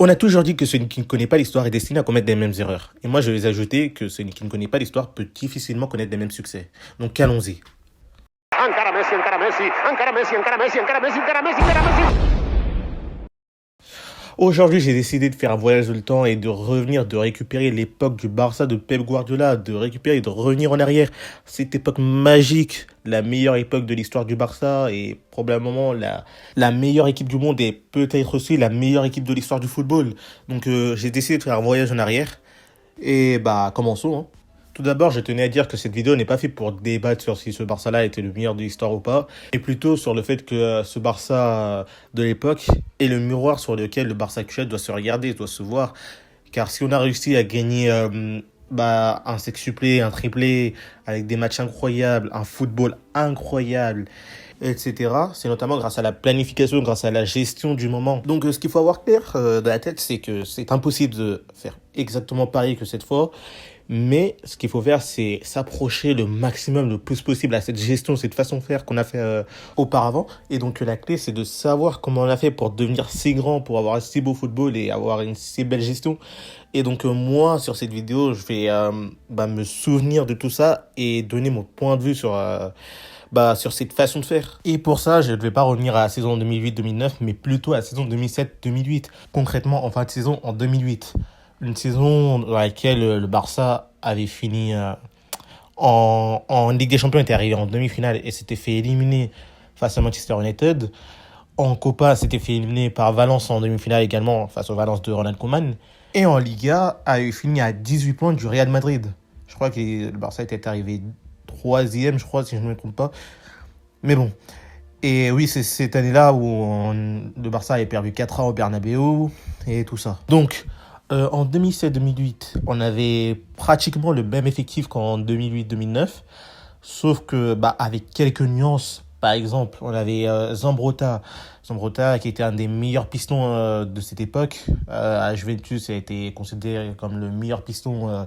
On a toujours dit que celui qui ne connaît pas l'histoire est destiné à commettre les mêmes erreurs. Et moi, je vais ajouter que celui qui ne connaît pas l'histoire peut difficilement connaître les mêmes succès. Donc allons-y. Encara Messi, encara Messi, encara Messi, encara Messi, encara Messi, encara Messi, encara Messi. Aujourd'hui, j'ai décidé de faire un voyage dans le temps et de revenir, de récupérer l'époque du Barça de Pep Guardiola, de récupérer et de revenir en arrière. Cette époque magique, la meilleure époque de l'histoire du Barça et probablement la meilleure équipe du monde et peut-être aussi la meilleure équipe de l'histoire du football. Donc j'ai décidé de faire un voyage en arrière et commençons, hein. Tout d'abord, je tenais à dire que cette vidéo n'est pas faite pour débattre sur si ce Barça-là était le meilleur de l'histoire ou pas, et plutôt sur le fait que ce Barça de l'époque est le miroir sur lequel le Barça actuel doit se regarder, doit se voir. Car si on a réussi à gagner un sextuplé, un triplé, avec des matchs incroyables, un football incroyable, etc., c'est notamment grâce à la planification, grâce à la gestion du moment. Donc ce qu'il faut avoir clair dans la tête, c'est que c'est impossible de faire exactement pareil que cette fois. Mais ce qu'il faut faire, c'est s'approcher le maximum, le plus possible à cette gestion, cette façon de faire qu'on a fait auparavant. Et donc la clé, c'est de savoir comment on a fait pour devenir si grand, pour avoir un si beau football et avoir une si belle gestion. Et donc moi, sur cette vidéo, je vais me souvenir de tout ça et donner mon point de vue sur cette façon de faire. Et pour ça, je ne vais pas revenir à la saison 2008-2009, mais plutôt à la saison 2007-2008. Concrètement, en fin de saison, en 2008. Une saison dans laquelle le Barça avait fini en Ligue des Champions, était arrivé en demi-finale et s'était fait éliminer face à Manchester United. En Copa, s'était fait éliminer par Valence en demi-finale également face au Valence de Ronald Koeman. Et en Liga, avait fini à 18 points du Real Madrid. Je crois que le Barça était arrivé 3e, je crois, si je ne me trompe pas. Mais bon. Et oui, c'est cette année-là où le Barça avait perdu 4-1 au Bernabéu et tout ça. Donc, en 2007-2008, on avait pratiquement le même effectif qu'en 2008-2009, sauf que avec quelques nuances. Par exemple, on avait Zambrotta qui était un des meilleurs pistons de cette époque. À Juventus, il a été considéré comme le meilleur piston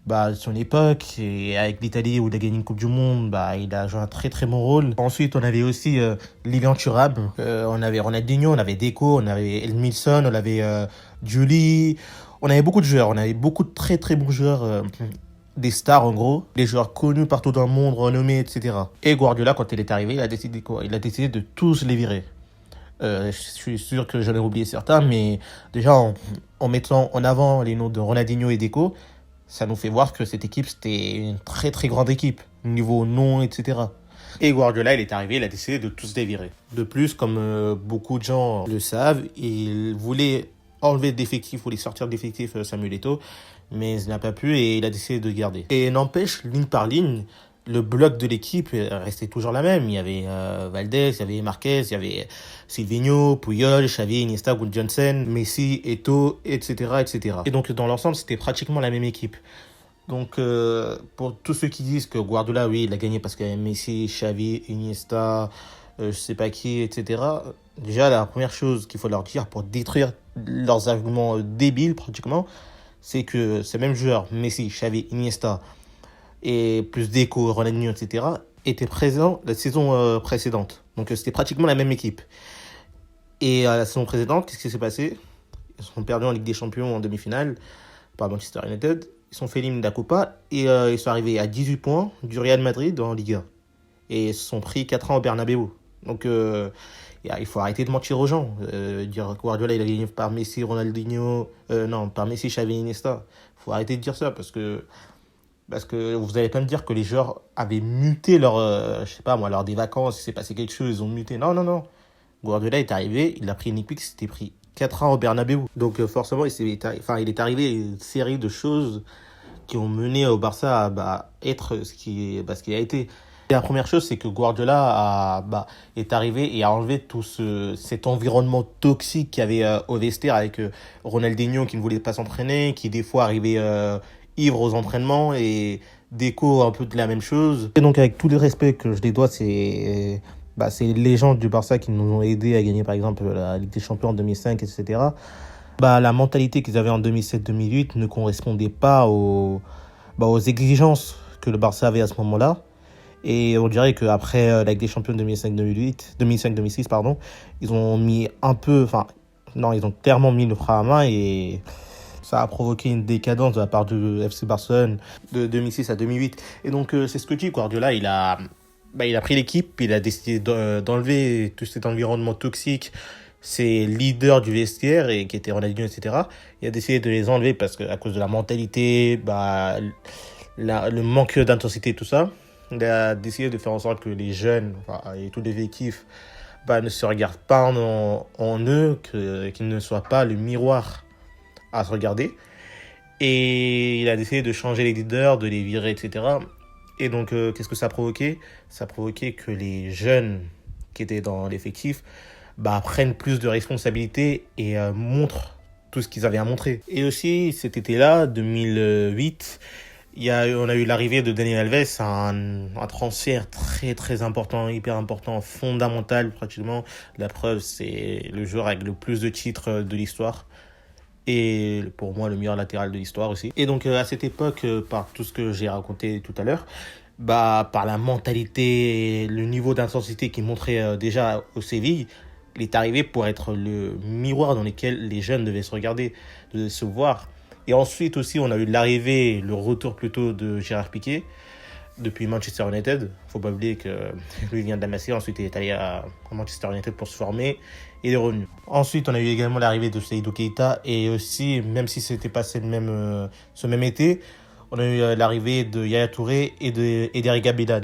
de son époque, et avec l'Italie où il a gagné une Coupe du Monde, il a joué un très très bon rôle. Ensuite, on avait aussi Lilian Thuram, on avait Ronaldinho, on avait Deco, on avait Edmilson, on avait Juli. On avait beaucoup de joueurs, on avait beaucoup de très très bons joueurs, des stars en gros, des joueurs connus partout dans le monde, renommés, etc. Et Guardiola, quand il est arrivé, il a décidé quoi? Il a décidé de tous les virer. Je suis sûr que j'en ai oublié certains, mais déjà en mettant en avant les noms de Ronaldinho et Deco, ça nous fait voir que cette équipe, c'était une très très grande équipe, niveau nom, etc. Et Guardiola, il est arrivé, il a décidé de tous les virer. De plus, comme beaucoup de gens le savent, il voulait enlever d'effectifs, voulait sortir d'effectifs Samuel Eto'o, mais il n'a pas pu et il a décidé de garder. Et n'empêche, ligne par ligne, le bloc de l'équipe restait toujours la même. Il y avait Valdés, il y avait Marquez, il y avait Silvinho, Puyol, Xavi, Iniesta, Will Johnson, Messi, Eto'o, etc., etc. Et donc dans l'ensemble, c'était pratiquement la même équipe. Donc pour tous ceux qui disent que Guardiola, oui, il a gagné parce qu'il y avait Messi, Xavi, Iniesta, je sais pas qui, etc. Déjà, la première chose qu'il faut leur dire pour détruire leurs arguments débiles pratiquement, c'est que ces mêmes joueurs, Messi, Xavi, Iniesta, et plus Deco, Ronaldinho, etc., étaient présents la saison précédente. Donc c'était pratiquement la même équipe. Et à la saison précédente, qu'est-ce qui s'est passé? Ils sont perdus en Ligue des Champions en demi-finale par Manchester United. Ils sont fait éliminer de la Copa et ils sont arrivés à 18 points du Real Madrid en Ligue 1. Et ils se sont pris 4 ans au Bernabéu. Donc il faut arrêter de mentir aux gens. Dire que Guardiola il a gagné par Messi, Ronaldinho, par Messi, Xavi, Iniesta. Il faut arrêter de dire ça parce que vous allez pas me dire que les joueurs avaient muté lors des vacances, il s'est passé quelque chose, ils ont muté. Non. Guardiola est arrivé, il a pris une équipe qui s'était pris 4 ans au Bernabéu. Donc forcément, il est arrivé une série de choses qui ont mené au Barça à être ce qui a été. Et la première chose, c'est que Guardiola est arrivé et a enlevé tout cet environnement toxique qu'il y avait au vestiaire avec Ronaldinho qui ne voulait pas s'entraîner, qui des fois arrivait ivre aux entraînements, et Deco un peu de la même chose. Et donc avec tout le respect que je les dois, c'est les légendes du Barça qui nous ont aidés à gagner par exemple la Ligue des Champions en 2005, etc. La mentalité qu'ils avaient en 2007-2008 ne correspondait pas aux exigences que le Barça avait à ce moment-là. Et on dirait qu'après la Ligue des Champions 2005-2006, ils ont mis un peu, Non, ils ont clairement mis le frein à main et ça a provoqué une décadence de la part du FC Barcelone de 2006 à 2008. Et donc, c'est ce que dit Guardiola. Il a pris l'équipe, il a décidé d'enlever tout cet environnement toxique, ces leaders du vestiaire et qui étaient Ronaldinho, etc. Il a décidé de les enlever parce que à cause de la mentalité, le manque d'intensité, tout ça. Il a décidé de faire en sorte que les jeunes et tous les effectifs ne se regardent pas en eux, qu'ils ne soient pas le miroir à se regarder. Et il a décidé de changer les leaders, de les virer, etc. Et donc, qu'est-ce que ça a provoqué? Ça a provoqué que les jeunes qui étaient dans l'effectif prennent plus de responsabilités et montrent tout ce qu'ils avaient à montrer. Et aussi, cet été-là, 2008, on a eu l'arrivée de Dani Alves, un transfert très très important, hyper important, fondamental pratiquement. La preuve, c'est le joueur avec le plus de titres de l'histoire. Et pour moi, le meilleur latéral de l'histoire aussi. Et donc, à cette époque, par tout ce que j'ai raconté tout à l'heure, par la mentalité, le niveau d'intensité qu'il montrait déjà au Séville, il est arrivé pour être le miroir dans lequel les jeunes devaient se regarder, devaient se voir. Et ensuite aussi, on a eu l'arrivée, le retour plutôt de Gérard Piqué depuis Manchester United. Faut pas oublier que lui vient de la Masia, ensuite il est allé à Manchester United pour se former et il est revenu. Ensuite, on a eu également l'arrivée de Seydou Keita et aussi, même si c'était pas ce même été, on a eu l'arrivée de Yaya Touré et d'Eric Abidal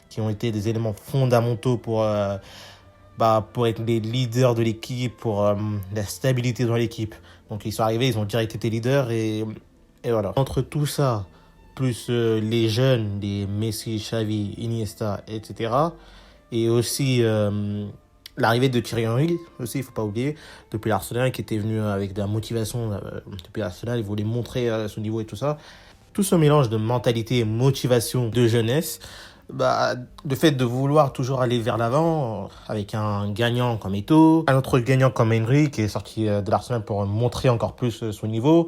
qui ont été des éléments fondamentaux pour être les leaders de l'équipe, pour la stabilité dans l'équipe. Donc ils sont arrivés, ils ont direct été leaders et voilà. Entre tout ça, plus les jeunes, les Messi, Xavi, Iniesta, etc. Et aussi l'arrivée de Thierry Henry, aussi, il ne faut pas oublier, depuis l'Arsenal, qui était venu avec de la motivation depuis l'Arsenal, il voulait montrer son niveau et tout ça. Tout ce mélange de mentalité et motivation de jeunesse, le fait de vouloir toujours aller vers l'avant avec un gagnant comme Eto'o, un autre gagnant comme Henry qui est sorti de l'Arsenal pour montrer encore plus son niveau,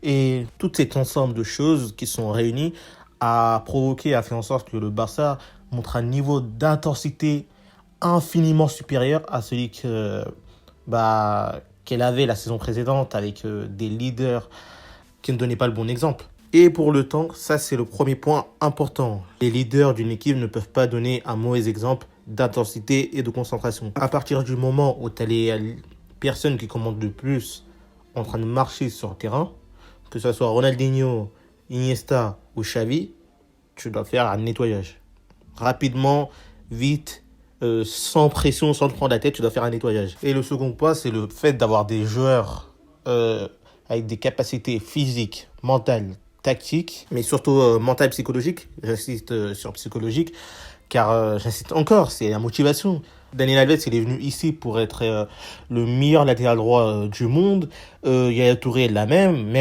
et tout cet ensemble de choses qui sont réunies a fait en sorte que le Barça montre un niveau d'intensité infiniment supérieur à celui qu'elle avait la saison précédente avec des leaders qui ne donnaient pas le bon exemple. Et pour le temps, ça c'est le premier point important. Les leaders d'une équipe ne peuvent pas donner un mauvais exemple d'intensité et de concentration. À partir du moment où tu as les personnes qui commandent le plus en train de marcher sur le terrain, que ce soit Ronaldinho, Iniesta ou Xavi, tu dois faire un nettoyage. Rapidement, vite, sans pression, sans te prendre la tête, tu dois faire un nettoyage. Et le second point, c'est le fait d'avoir des joueurs avec des capacités physiques, mentales, tactiques, mais surtout mentales, psychologiques. J'insiste sur psychologique, car j'insiste encore, c'est la motivation. Daniel Alves, il est venu ici pour être le meilleur latéral droit du monde. Yaya Touré, la même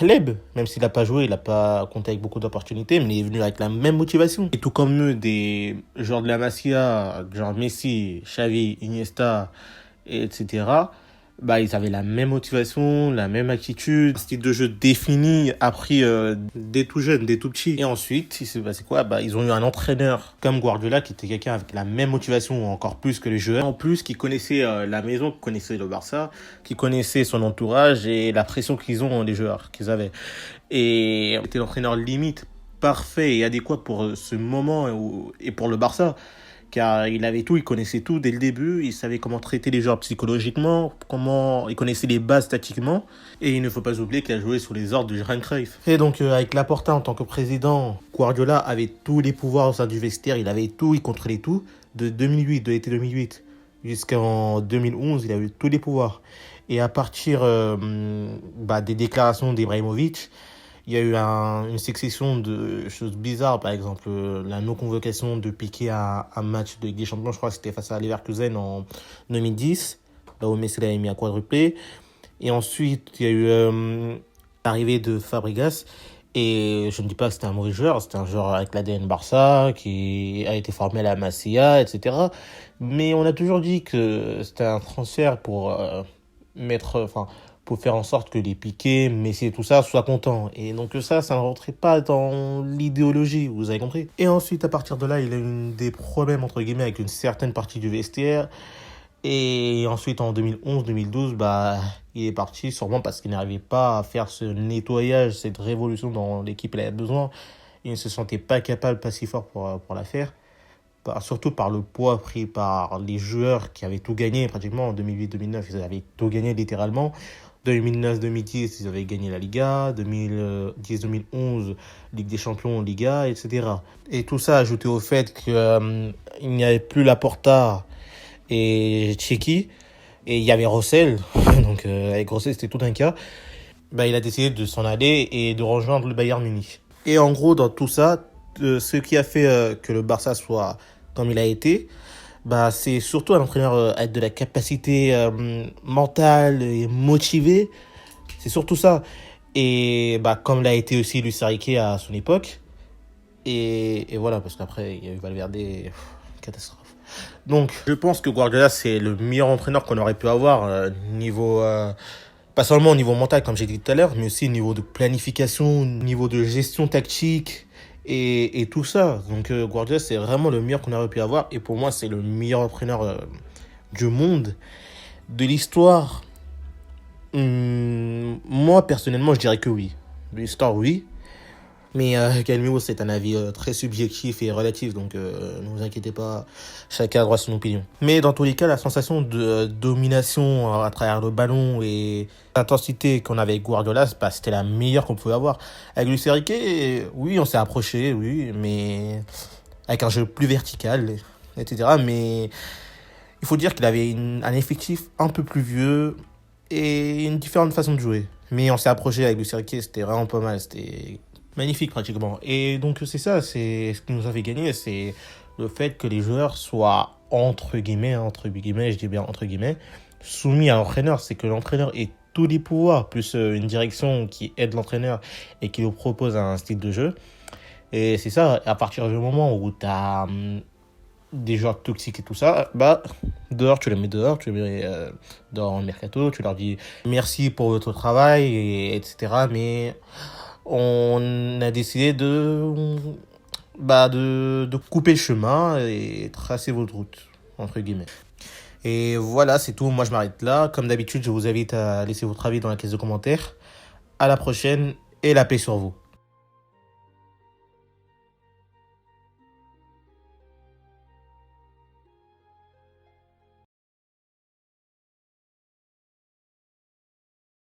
Hleb, même s'il n'a pas joué, il n'a pas compté avec beaucoup d'opportunités, mais il est venu avec la même motivation. Et tout comme eux, des joueurs de la Masia, genre Messi, Xavi, Iniesta, etc., ils avaient la même motivation, la même attitude, un style de jeu défini, appris dès tout jeune, dès tout petit. Et ensuite, il s'est passé quoi? Ils ont eu un entraîneur comme Guardiola qui était quelqu'un avec la même motivation, encore plus que les joueurs. En plus, qui connaissait la maison, qui connaissait le Barça, qui connaissait son entourage et la pression qu'ils ont, les joueurs qu'ils avaient. Et c'était l'entraîneur limite parfait et adéquat pour ce moment et pour le Barça. Car il avait tout, il connaissait tout dès le début, il savait comment traiter les joueurs psychologiquement, il connaissait les bases tactiquement, et il ne faut pas oublier qu'il a joué sous les ordres de Johan Cruyff. Et donc avec Laporta en tant que président, Guardiola avait tous les pouvoirs au sein du vestiaire, il avait tout, il contrôlait tout, de l'été 2008 jusqu'en 2011, il avait tous les pouvoirs. Et à partir des déclarations d'Ibrahimovic, il y a eu une succession de choses bizarres, par exemple la non-convocation de Piqué à un match de Ligue des Champions, je crois que c'était face à Leverkusen en 2010, là où Messi l'avait mis à quadruplé. Et ensuite, il y a eu l'arrivée de Fabregas, et je ne dis pas que c'était un mauvais joueur, c'était un joueur avec l'ADN Barça, qui a été formé à la Masia, etc. Mais on a toujours dit que c'était un transfert pour pour faire en sorte que les Piqué, Messi et tout ça soient contents. Et donc ça ne rentrait pas dans l'idéologie, vous avez compris. Et ensuite, à partir de là, il a eu des problèmes, entre guillemets, avec une certaine partie du vestiaire. Et ensuite, en 2011-2012, bah, il est parti sûrement parce qu'il n'arrivait pas à faire ce nettoyage, cette révolution dont l'équipe elle avait besoin. Il ne se sentait pas capable, pas si fort pour la faire. Surtout par le poids pris par les joueurs qui avaient tout gagné pratiquement en 2008-2009. Ils avaient tout gagné littéralement. 2009-2010, ils avaient gagné la Liga. 2010-2011, Ligue des Champions, Liga, etc. Et tout ça ajouté au fait qu'il n'y avait plus Laporta et Tchéky. Et il y avait Rossell. Donc avec Rossell, c'était tout un cas. Bah, il a décidé de s'en aller et de rejoindre le Bayern Munich. Et en gros, dans tout ça, ce qui a fait que le Barça soit comme il a été, bah, c'est surtout un entraîneur avec de la capacité mentale et motivé. C'est surtout ça. Et bah, comme l'a été aussi Luis Enrique à son époque. Et voilà, parce qu'après, il y a eu Valverde, catastrophe. Donc, je pense que Guardiola, c'est le meilleur entraîneur qu'on aurait pu avoir niveau... pas seulement au niveau mental, comme j'ai dit tout à l'heure, mais aussi au niveau de planification, au niveau de gestion tactique et tout ça. Donc Guardiola, c'est vraiment le meilleur qu'on aurait pu avoir. Et pour moi, c'est le meilleur entraîneur du monde, de l'histoire. Moi, personnellement, je dirais que oui. De l'histoire, oui. Mais Calmeo, c'est un avis très subjectif et relatif, donc ne vous inquiétez pas, chacun a droit à son opinion. Mais dans tous les cas, la sensation de domination à travers le ballon et l'intensité qu'on avait avec Guardiola, bah, c'était la meilleure qu'on pouvait avoir. Avec Luis Enrique, oui, on s'est approché, oui, mais avec un jeu plus vertical, etc. Mais il faut dire qu'il avait un effectif un peu plus vieux et une différente façon de jouer. Mais on s'est approché avec Luis Enrique, c'était vraiment pas mal, c'était magnifique pratiquement. Et donc c'est ça, c'est ce qui nous a fait gagner, c'est le fait que les joueurs soient entre guillemets, je dis bien entre guillemets, soumis à l'entraîneur. C'est que l'entraîneur ait tous les pouvoirs, plus une direction qui aide l'entraîneur et qui lui propose un style de jeu. Et c'est ça, à partir du moment où tu as des joueurs toxiques et tout ça, bah dehors, tu les mets dehors, tu les mets dans le mercato, tu leur dis merci pour votre travail, etc. Mais on a décidé de couper le chemin et tracer votre route, entre guillemets. Et voilà, c'est tout. Moi, je m'arrête là. Comme d'habitude, je vous invite à laisser votre avis dans la caisse de commentaires. À la prochaine et la paix sur vous.